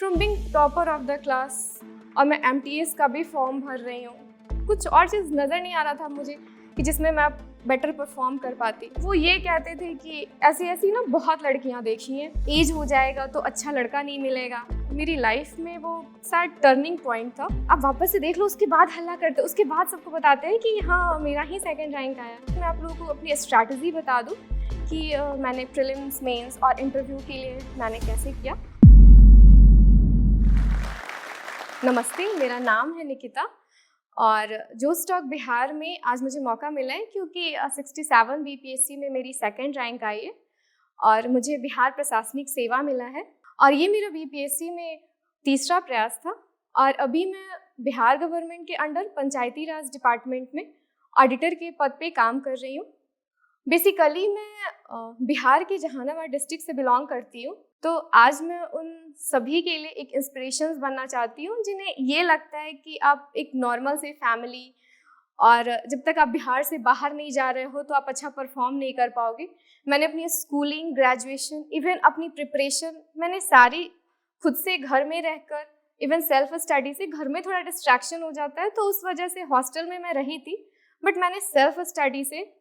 From being topper of the class और मैं MTS का भी फॉर्म भर रही हूँ। कुछ और चीज़ नज़र नहीं आ रहा था मुझे कि जिसमें मैं बेटर परफॉर्म कर पाती। वो ये कहते थे कि ऐसी ऐसी ना बहुत लड़कियाँ देखी हैं, एज हो जाएगा तो अच्छा लड़का नहीं मिलेगा। मेरी लाइफ में वो शायद टर्निंग पॉइंट था। अब वापस से देख लो, उसके बाद हल्ला करते, उसके बाद सबको बताते हैं कि हाँ मेरा ही सेकंड रैंक आया। मैं आप लोगों को अपनी स्ट्रैटेजी बता दूँ कि मैंने प्रीलिम्स, मेंस और इंटरव्यू के लिए मैंने कैसे किया। नमस्ते, मेरा नाम है निकिता और जो स्टॉक बिहार में आज मुझे मौका मिला है क्योंकि 67 बीपीएससी में मेरी सेकंड रैंक आई है और मुझे बिहार प्रशासनिक सेवा मिला है और ये मेरा बीपीएससी में तीसरा प्रयास था। और अभी मैं बिहार गवर्नमेंट के अंडर पंचायती राज डिपार्टमेंट में ऑडिटर के पद पे काम कर रही हूँ। बेसिकली मैं बिहार के जहानाबाद डिस्ट्रिक्ट से बिलोंग करती हूँ, तो आज मैं उन सभी के लिए एक इंस्पिरेशन बनना चाहती हूँ जिन्हें ये लगता है कि आप एक नॉर्मल से फैमिली और जब तक आप बिहार से बाहर नहीं जा रहे हो तो आप अच्छा परफॉर्म नहीं कर पाओगे। मैंने अपनी स्कूलिंग, ग्रेजुएशन, इवन अपनी प्रिपरेशन मैंने सारी खुद से घर में रहकर, इवन सेल्फ स्टडी से घर में थोड़ा डिस्ट्रैक्शन हो जाता है तो उस वजह से हॉस्टल में मैं रही थी, बट मैंने सेल्फ स्टडी से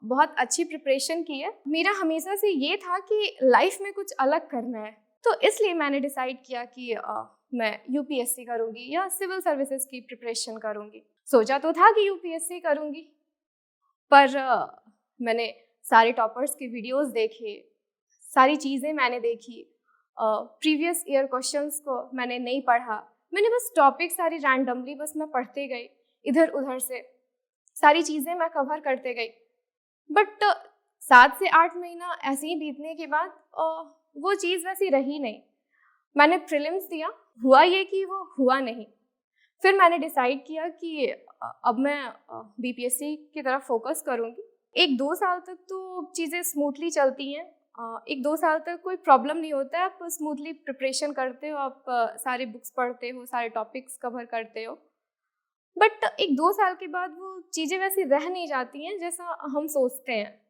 बहुत अच्छी प्रिपरेशन की है। मेरा हमेशा से ये था कि लाइफ में कुछ अलग करना है, तो इसलिए मैंने डिसाइड किया कि मैं यूपीएससी करूँगी या सिविल सर्विसेज की प्रिपरेशन करूँगी। सोचा तो था कि यूपीएससी करूँगी, पर मैंने सारे टॉपर्स के वीडियोस देखे, सारी चीज़ें मैंने देखी, प्रीवियस ईयर क्वेश्चंस को मैंने नहीं पढ़ा। मैंने बस टॉपिक सारी रैंडमली बस मैं पढ़ते गई, इधर उधर से सारी चीज़ें मैं कवर करते गई। बट 7 से 8 महीना ऐसे ही बीतने के बाद वो चीज़ वैसी रही नहीं। मैंने प्रीलिम्स दिया, हुआ ये कि वो हुआ नहीं। फिर मैंने डिसाइड किया कि अब मैं बीपीएससी की तरफ फोकस करूँगी। 1-2 साल तक तो चीज़ें स्मूथली चलती हैं, 1-2 साल तक कोई प्रॉब्लम नहीं होता है। आप स्मूथली प्रिपरेशन करते हो, आप सारे बुक्स पढ़ते हो, सारे टॉपिक्स कवर करते हो, बट 1-2 साल के बाद वो चीज़ें वैसी रह नहीं जाती हैं जैसा हम सोचते हैं।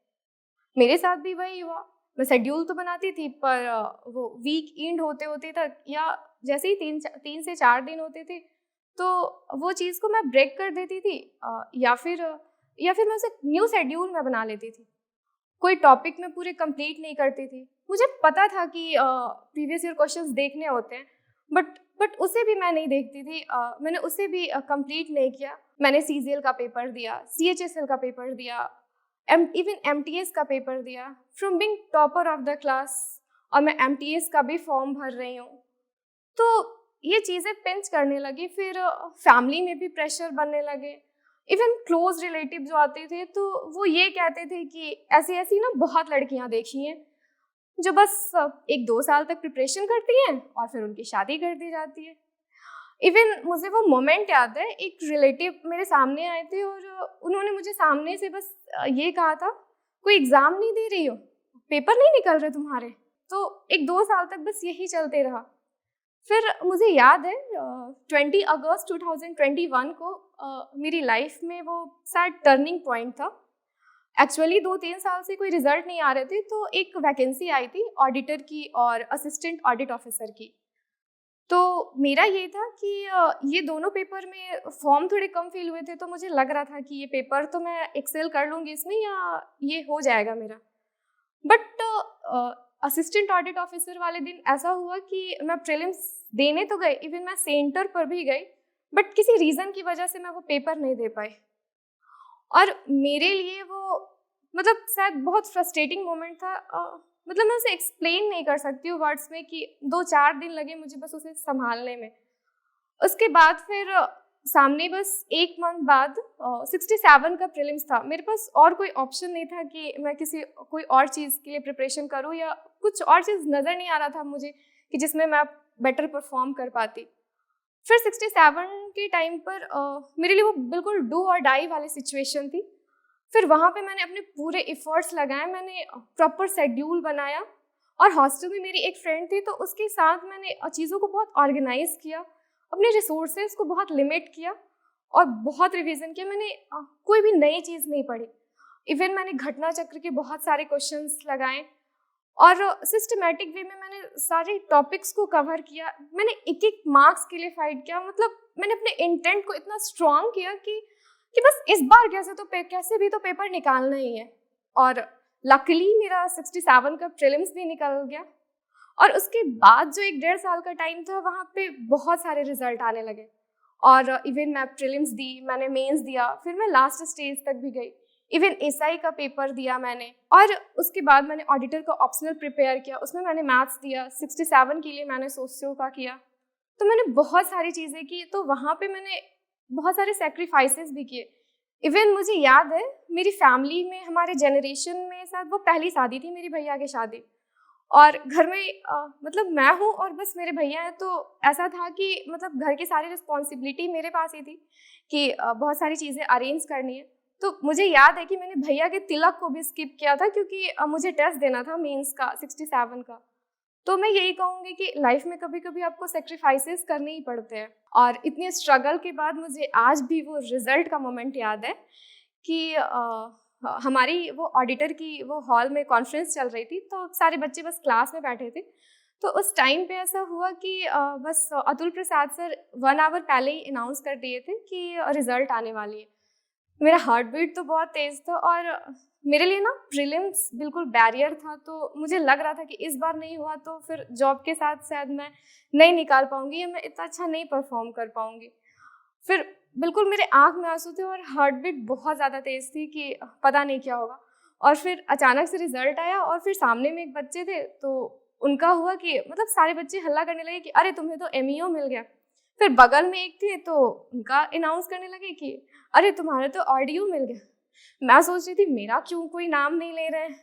मेरे साथ भी वही हुआ। मैं शेड्यूल तो बनाती थी, पर वो वीक एंड होते तक या जैसे ही 3 से 4 दिन होते थे तो वो चीज़ को मैं ब्रेक कर देती थी, या फिर मैं उसे न्यू शेड्यूल में बना लेती थी। कोई टॉपिक में पूरे कंप्लीट नहीं करती थी। मुझे पता था कि प्रीवियस ईयर क्वेश्चंस देखने होते हैं, बट उसे भी मैं नहीं देखती थी। मैंने उसे भी कंप्लीट नहीं किया। मैंने सीजीएल का पेपर दिया, सीएचएसएल का पेपर दिया, इवन एमटीएस का पेपर दिया। From being topper of the class और मैं एमटीएस का भी फॉर्म भर रही हूँ, तो ये चीज़ें पिंच करने लगी। फिर फैमिली में भी प्रेशर बनने लगे। इवन क्लोज रिलेटिव जो आते थे तो वो ये कहते थे कि ऐसी ऐसी ना बहुत लड़कियाँ देखी हैं जो बस 1-2 साल तक प्रिपरेशन करती हैं और फिर उनकी शादी कर दी जाती है। इवन मुझे वो मोमेंट याद है, एक रिलेटिव मेरे सामने आए थे और उन्होंने मुझे सामने से बस ये कहा था, कोई एग्ज़ाम नहीं दे रही हो, पेपर नहीं निकल रहे तुम्हारे। तो 1-2 साल तक बस यही चलते रहा। फिर मुझे याद है 20 अगस्त 2021 को मेरी लाइफ में वो शायद टर्निंग पॉइंट था। एक्चुअली 2-3 साल से कोई रिजल्ट नहीं आ रहे थे, तो एक वैकेंसी आई थी ऑडिटर की और असिस्टेंट ऑडिट ऑफिसर की। तो मेरा ये था कि ये दोनों पेपर में फॉर्म थोड़े कम फिल हुए थे, तो मुझे लग रहा था कि ये पेपर तो मैं एक्सेल कर लूँगी इसमें या ये हो जाएगा मेरा। बट असिस्टेंट ऑडिट ऑफिसर वाले दिन ऐसा हुआ कि मैं प्रीलिम्स देने तो गई, इवन मैं सेंटर पर भी गई, बट किसी रीज़न की वजह से मैं वो पेपर नहीं दे पाई। और मेरे लिए वो मतलब शायद बहुत फ्रस्ट्रेटिंग मोमेंट था। मतलब मैं उसे एक्सप्लेन नहीं कर सकती हूँ वर्ड्स में कि 2-4 दिन लगे मुझे बस उसे संभालने में। उसके बाद फिर सामने बस 1 मंथ बाद 67 का प्रीलिम्स था। मेरे पास और कोई ऑप्शन नहीं था कि मैं कोई और चीज़ के लिए प्रिपरेशन करूँ, या कुछ और चीज़ नज़र नहीं आ रहा था मुझे कि जिसमें मैं बेटर परफॉर्म कर पाती। फिर 67 के टाइम पर मेरे लिए वो बिल्कुल डू और डाई वाली सिचुएशन थी। फिर वहाँ पे मैंने अपने पूरे एफर्ट्स लगाए, मैंने प्रॉपर शेड्यूल बनाया और हॉस्टल में मेरी एक फ्रेंड थी तो उसके साथ मैंने चीज़ों को बहुत ऑर्गेनाइज किया, अपने रिसोर्सेज को बहुत लिमिट किया और बहुत रिवीजन किया। मैंने कोई भी नई चीज़ नहीं पढ़ी। इवन मैंने घटना चक्र के बहुत सारे क्वेश्चंस लगाए और सिस्टमैटिक वे में मैंने सारे टॉपिक्स को कवर किया। मैंने एक एक मार्क्स के लिए फाइट किया, मतलब मैंने अपने इंटेंट को इतना स्ट्रॉन्ग किया कि बस इस बार कैसे भी तो पेपर निकालना ही है। और लकीली मेरा 67 का प्रीलिम्स भी निकल गया। और उसके बाद जो 1-1.5 साल का टाइम था, वहाँ पे बहुत सारे रिजल्ट आने लगे। और इवन मैं प्रीलिम्स दी, मैंने मेंस दिया, फिर मैं लास्ट स्टेज तक भी गई। इवन एसआई का पेपर दिया मैंने, और उसके बाद मैंने ऑडिटर का ऑप्शनल प्रिपेयर किया, उसमें मैंने मैथ्स दिया। 67 के लिए मैंने सोशियो का किया। तो मैंने बहुत सारी चीज़ें की, तो वहाँ पे मैंने बहुत सारे सेक्रीफाइसेस भी किए। इवन मुझे याद है, मेरी फैमिली में, हमारे जनरेशन में शायद वो पहली शादी थी मेरी भैया की शादी। और घर में मतलब मैं हूँ और बस मेरे भैया हैं, तो ऐसा था कि मतलब घर की सारी रिस्पॉन्सिबिलिटी मेरे पास ही थी कि बहुत सारी चीज़ें अरेंज करनी है। तो मुझे याद है कि मैंने भैया के तिलक को भी स्किप किया था, क्योंकि मुझे टेस्ट देना था मेंस का 67 का। तो मैं यही कहूँगी कि लाइफ में कभी कभी आपको सेक्रीफाइसेस करने ही पड़ते हैं। और इतने स्ट्रगल के बाद मुझे आज भी वो रिजल्ट का मोमेंट याद है कि हमारी वो ऑडिटर की वो हॉल में कॉन्फ्रेंस चल रही थी, तो सारे बच्चे बस क्लास में बैठे थे। तो उस टाइम पे ऐसा हुआ कि बस अतुल प्रसाद सर 1 आवर पहले ही अनाउंस कर दिए थे कि रिजल्ट आने वाली है। मेरा हार्ट बीट तो बहुत तेज़ था, और मेरे लिए ना प्रीलिम्स बिल्कुल बैरियर था। तो मुझे लग रहा था कि इस बार नहीं हुआ तो फिर जॉब के साथ शायद मैं नहीं निकाल पाऊंगी, या मैं इतना अच्छा नहीं परफॉर्म कर पाऊंगी। फिर बिल्कुल मेरे आँख में आंसू थे और हार्ट बीट बहुत ज़्यादा तेज़ थी कि पता नहीं क्या होगा। और फिर अचानक से रिजल्ट आया, और फिर सामने में एक बच्चे थे, तो उनका हुआ कि मतलब सारे बच्चे हल्ला करने लगे कि अरे तुम्हें तो एमईओ मिल गया। फिर बगल में एक थे, तो उनका अनाउंस करने लगे कि अरे तुम्हारे तो ऑडियो मिल गया। मैं सोच रही थी मेरा क्यों कोई नाम नहीं ले रहे हैं।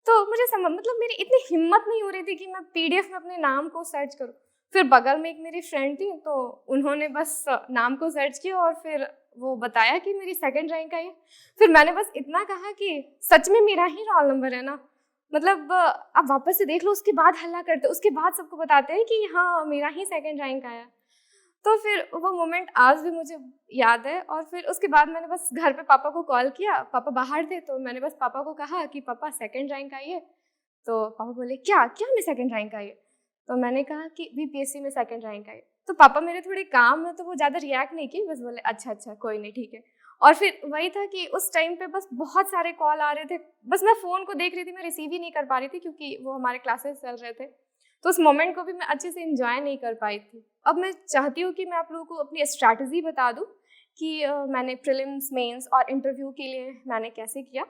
तो मुझे मतलब मेरी इतनी हिम्मत नहीं हो रही थी कि मैं पीडीएफ में अपने नाम को सर्च करूं। फिर बगल में एक मेरी फ्रेंड थी, तो उन्होंने बस नाम को सर्च किया और फिर वो बताया कि मेरी सेकंड रैंक आई है। फिर मैंने बस इतना कहा कि सच में मेरा ही रोल नंबर है ना, मतलब आप वापस से देख लो। उसके बाद हल्ला करते, उसके बाद सबको बताते हैं कि हाँ मेरा ही सेकंड रैंक आया। तो फिर वो मोमेंट आज भी मुझे याद है। और फिर उसके बाद मैंने बस घर पे पापा को कॉल किया, पापा बाहर थे, तो मैंने बस पापा को कहा कि पापा सेकंड रैंक आई है। तो पापा बोले क्या क्या में सेकंड रैंक आई है? तो मैंने कहा कि बीपीएससी में सेकंड रैंक आई। तो पापा मेरे थोड़े काम में, तो वो ज़्यादा रिएक्ट नहीं की, बस बोले अच्छा अच्छा कोई नहीं ठीक है। और फिर वही था कि उस टाइम पे बस बहुत सारे कॉल आ रहे थे, बस मैं फ़ोन को देख रही थी, मैं रिसीव ही नहीं कर पा रही थी क्योंकि वो हमारे क्लासेस चल रहे थे। तो उस मोमेंट को भी मैं अच्छे से एंजॉय नहीं कर पाई थी। अब मैं चाहती हूँ कि मैं आप लोगों को अपनी स्ट्रैटेजी बता दूँ कि मैंने प्रीलिम्स, मेंस और इंटरव्यू के लिए मैंने कैसे किया।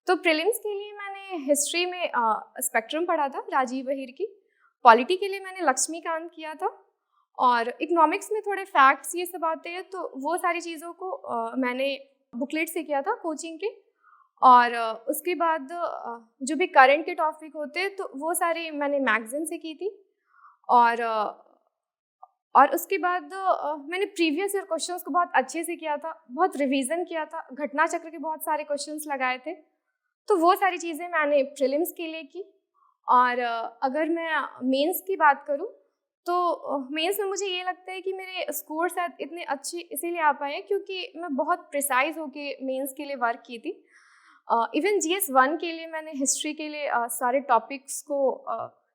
तो प्रीलिम्स के लिए मैंने हिस्ट्री में स्पेक्ट्रम पढ़ा था राजीव वहीर की। पॉलिटी के लिए मैंने लक्ष्मीकांत किया था। और इकोनॉमिक्स में थोड़े फैक्ट्स ये सब आते हैं, तो वो सारी चीज़ों को मैंने बुकलेट से किया था कोचिंग के। और उसके बाद जो भी करंट के टॉपिक होते हैं, तो वो सारे मैंने मैगज़ीन से की थी। और उसके बाद मैंने प्रीवियस ईयर क्वेश्चंस को बहुत अच्छे से किया था, बहुत रिवीजन किया था, घटना चक्र के बहुत सारे क्वेश्चंस लगाए थे। तो वो सारी चीज़ें मैंने प्रीलिम्स के लिए की। और अगर मैं मेंस की बात करूं, तो मेंस में मुझे ये लगता है कि मेरे स्कोर शायद इतने अच्छे इसीलिए आ पाए क्योंकि मैं बहुत प्रिसाइज होके मेंस के लिए वर्क की थी। इवन GS1 के लिए मैंने हिस्ट्री के लिए सारे टॉपिक्स को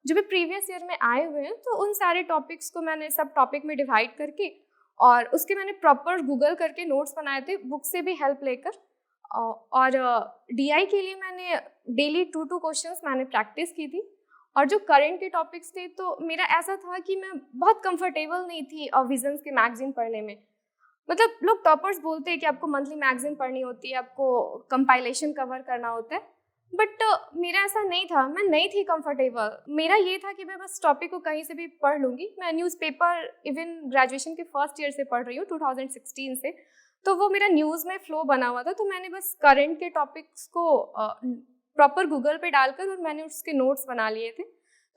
जो भी प्रीवियस ईयर में आए हुए हैं, तो उन सारे टॉपिक्स को मैंने सब टॉपिक में डिवाइड करके, और उसके मैंने प्रॉपर गूगल करके नोट्स बनाए थे, बुक से भी हेल्प लेकर। और DI के लिए मैंने डेली 2-2 क्वेश्चंस मैंने प्रैक्टिस की थी। और जो करंट के टॉपिक्स थे, तो मेरा ऐसा था कि मैं बहुत कंफर्टेबल नहीं थी विजन्स के मैगजीन पढ़ने में। मतलब लोग टॉपर्स बोलते हैं कि आपको मंथली मैगजीन पढ़नी होती है, आपको कंपाइलेशन कवर करना होता है, बट मेरा ऐसा नहीं था। मैं नहीं थी कंफर्टेबल। मेरा ये था कि मैं बस टॉपिक को कहीं से भी पढ़ लूँगी। मैं न्यूज़पेपर इवन ग्रेजुएशन के फर्स्ट ईयर से पढ़ रही हूँ, 2016 से। तो वो मेरा न्यूज़ में फ्लो बना हुआ था, तो मैंने बस करंट के टॉपिक्स को प्रॉपर गूगल पे डालकर और मैंने उसके नोट्स बना लिए थे।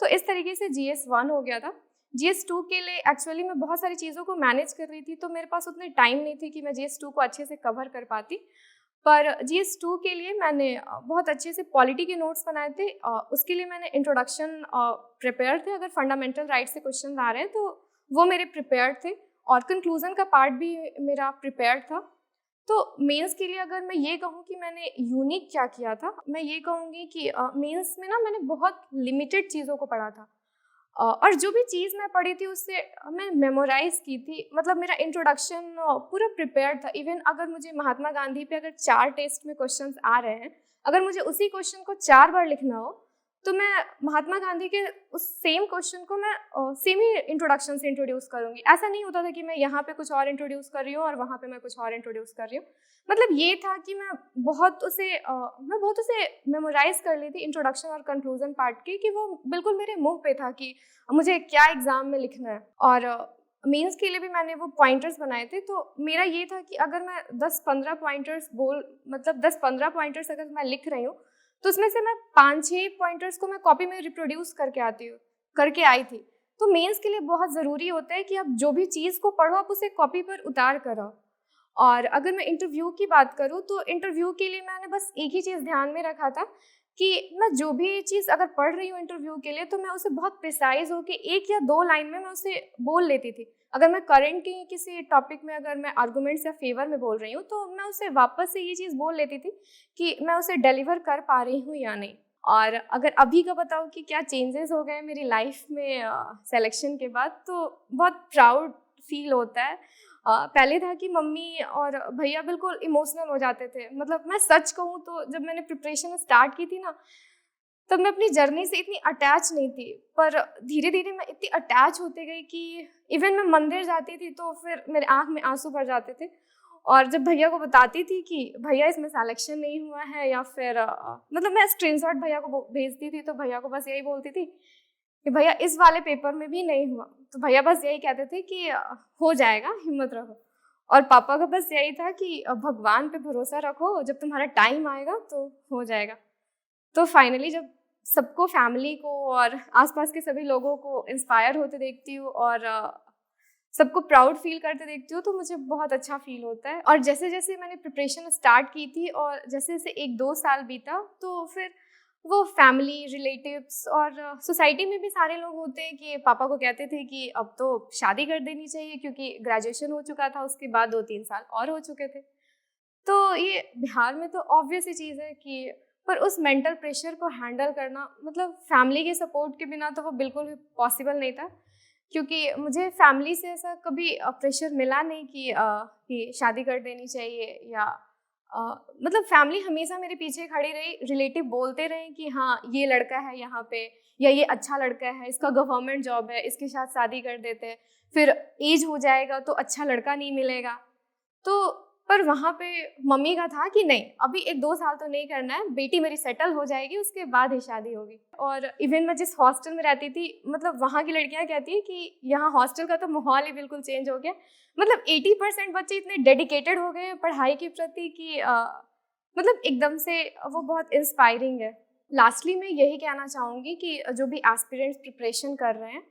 तो इस तरीके से GS1 हो गया था। GS2 के लिए एक्चुअली मैं बहुत सारी चीज़ों को मैनेज कर रही थी, तो मेरे पास उतने टाइम नहीं थी कि मैं GS2 को अच्छे से कवर कर पाती। पर GS2 के लिए मैंने बहुत अच्छे से पॉलिटी के नोट्स बनाए थे। उसके लिए मैंने इंट्रोडक्शन प्रिपेयर थे, अगर फंडामेंटल राइट से क्वेश्चन आ रहे हैं तो वो मेरे प्रिपेयर थे, और कंक्लूजन का पार्ट भी मेरा प्रिपेयर था। तो मेंस के लिए अगर मैं ये कहूँ कि मैंने यूनिक क्या किया था, मैं ये कहूँगी कि मेंस में ना मैंने बहुत लिमिटेड चीज़ों को पढ़ा था, और जो भी चीज़ मैं पढ़ी थी उससे मैं मेमोराइज़ की थी। मतलब मेरा इंट्रोडक्शन पूरा प्रिपेयर्ड था। इवन अगर मुझे महात्मा गांधी पे अगर 4 टेस्ट में क्वेश्चंस आ रहे हैं, अगर मुझे उसी क्वेश्चन को 4 बार लिखना हो, तो मैं महात्मा गांधी के उस सेम क्वेश्चन को मैं सेम ही इंट्रोडक्शन से इंट्रोड्यूस करूँगी। ऐसा नहीं होता था कि मैं यहाँ पे कुछ और इंट्रोड्यूस कर रही हूँ और वहाँ पे मैं कुछ और इंट्रोड्यूस कर रही हूँ। मतलब ये था कि मैं बहुत उसे मेमोराइज़ कर ली थी इंट्रोडक्शन और कंक्लूजन पार्ट की, कि वो बिल्कुल मेरे मुँह पे था कि मुझे क्या एग्ज़ाम में लिखना है। और मेंस के लिए भी मैंने वो पॉइंटर्स बनाए थे। तो मेरा ये था कि अगर मैं 10-15 पॉइंटर्स 10-15 पॉइंटर्स अगर मैं लिख रही हूँ, तो उसमें से मैं 5-6 पॉइंटर्स को मैं कॉपी में रिप्रोड्यूस करके आई थी। तो मेंस के लिए बहुत ज़रूरी होता है कि आप जो भी चीज़ को पढ़ो, आप उसे कॉपी पर उतार कर आओ। और अगर मैं इंटरव्यू की बात करूँ, तो इंटरव्यू के लिए मैंने बस एक ही चीज़ ध्यान में रखा था कि मैं जो भी चीज़ अगर पढ़ रही हूँ इंटरव्यू के लिए, तो मैं उसे बहुत प्रिसाइज होकर 1 या 2 लाइन में मैं उसे बोल लेती थी। अगर मैं करंट की किसी टॉपिक में अगर मैं आर्गूमेंट्स या फेवर में बोल रही हूँ, तो मैं उसे वापस से ये चीज़ बोल लेती थी कि मैं उसे डिलीवर कर पा रही हूँ या नहीं। और अगर अभी का बताऊँ कि क्या चेंजेस हो गए मेरी लाइफ में सिलेक्शन के बाद, तो बहुत प्राउड फील होता है। पहले था कि मम्मी और भैया बिल्कुल इमोशनल हो जाते थे। मतलब मैं सच कहूँ तो जब मैंने प्रिपरेशन स्टार्ट की थी ना, तब मैं अपनी जर्नी से इतनी अटैच नहीं थी, पर धीरे धीरे मैं इतनी अटैच होते गई कि इवन मैं मंदिर जाती थी तो फिर मेरे आँख में आंसू भर जाते थे। और जब भैया को बताती थी कि भैया इसमें सिलेक्शन नहीं हुआ है, या फिर मतलब मैं स्क्रीनशॉट भैया को भेजती थी, तो भैया को बस यही बोलती थी कि भैया इस वाले पेपर में भी नहीं हुआ, तो भैया बस यही कहते थे कि हो जाएगा, हिम्मत रखो। और पापा का बस यही था कि भगवान पे भरोसा रखो, जब तुम्हारा टाइम आएगा तो हो जाएगा। तो फाइनली जब सबको, फैमिली को और आसपास के सभी लोगों को इंस्पायर होते देखती हूँ और सबको प्राउड फील करते देखती हूँ, तो मुझे बहुत अच्छा फील होता है। और जैसे जैसे मैंने प्रिपरेशन स्टार्ट की थी और जैसे जैसे 1-2 साल बीता, तो फिर वो फैमिली, रिलेटिव्स और सोसाइटी में भी सारे लोग होते हैं कि पापा को कहते थे कि अब तो शादी कर देनी चाहिए, क्योंकि ग्रेजुएशन हो चुका था, उसके बाद 2-3 साल और हो चुके थे। तो ये बिहार में तो ऑब्वियस ही चीज़ है कि, पर उस मेंटल प्रेशर को हैंडल करना, मतलब फैमिली के सपोर्ट के बिना तो वो बिल्कुल भी पॉसिबल नहीं था, क्योंकि मुझे फैमिली से ऐसा कभी प्रेशर मिला नहीं कि शादी कर देनी चाहिए, या मतलब फैमिली हमेशा मेरे पीछे खड़ी रही। रिलेटिव बोलते रहे कि हाँ ये लड़का है यहाँ पे, या ये अच्छा लड़का है, इसका गवर्नमेंट जॉब है, इसके साथ शादी कर देते हैं, फिर एज हो जाएगा तो अच्छा लड़का नहीं मिलेगा। तो पर वहाँ पे मम्मी का था कि नहीं, अभी 1-2 साल तो नहीं करना है, बेटी मेरी सेटल हो जाएगी, उसके बाद ही शादी होगी। और इवन मैं जिस हॉस्टल में रहती थी, मतलब वहाँ की लड़कियाँ कहती हैं कि यहाँ हॉस्टल का तो माहौल ही बिल्कुल चेंज हो गया। मतलब 80% बच्चे इतने डेडिकेटेड हो गए हैं पढ़ाई के प्रति कि मतलब एकदम से वो बहुत इंस्पायरिंग है। लास्टली मैं यही कहना चाहूँगी कि जो भी एस्पिरेंट्स प्रिपरेशन कर रहे हैं,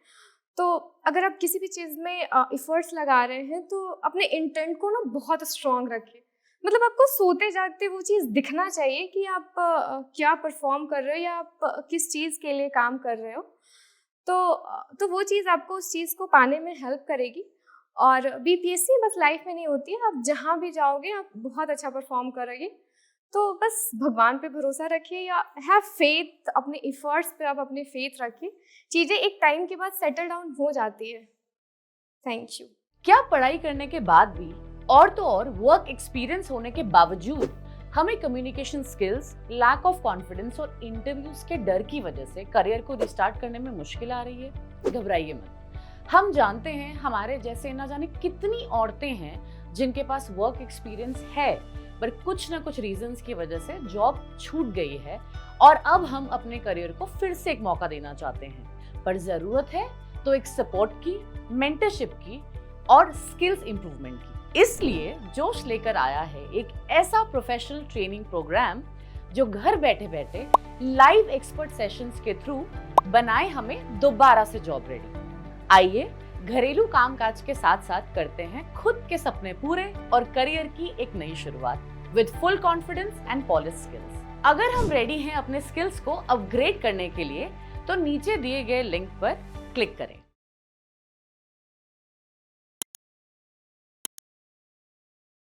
तो अगर आप किसी भी चीज़ में एफर्ट्स लगा रहे हैं, तो अपने इंटेंट को ना बहुत स्ट्रॉन्ग रखिए। मतलब आपको सोते जागते वो चीज़ दिखना चाहिए कि आप क्या परफॉर्म कर रहे हो, या आप किस चीज़ के लिए काम कर रहे हो। तो वो चीज़ आपको उस चीज़ को पाने में हेल्प करेगी। और बीपीएससी बस लाइफ में नहीं होती है, आप जहाँ भी जाओगे आप बहुत अच्छा परफॉर्म करोगे। तो बस भगवान पे भरोसा रखिए, या हैव फेथ, अपने एफर्ट्स पे आप अपने फेथ रखिए। चीज़ें एक टाइम के बाद सेटल डाउन हो जाती है। Thank you. क्या पढ़ाई करने के बाद भी और तो और वर्क एक्सपीरियंस होने के बावजूद हमें communication skills, lack of confidence और इंटरव्यूज के डर की वजह से करियर को रिस्टार्ट करने में मुश्किल आ रही है? घबराइए मत। हम जानते हैं हमारे जैसे ना जाने कितनी औरतें हैं जिनके पास वर्क एक्सपीरियंस है, पर कुछ ना कुछ रीजंस की वजह से जॉब छूट गई है और अब हम अपने करियर को फिर से एक मौका देना चाहते हैं। पर जरूरत है तो एक सपोर्ट की, मेंटरशिप की और स्किल्स इंप्रूवमेंट की। इसलिए जोश लेकर आया है एक ऐसा प्रोफेशनल ट्रेनिंग प्रोग्राम जो घर बैठे बैठे लाइव एक्सपर्ट सेशंस के थ्रू बनाए हमें दोबारा से जॉब रेडी। आइए घरेलू कामकाज के साथ साथ करते हैं खुद के सपने पूरे और करियर की एक नई शुरुआत with full confidence and polish skills. अगर हम रेडी हैं अपने स्किल्स को अपग्रेड करने के लिए, तो नीचे दिए गए लिंक पर क्लिक करें।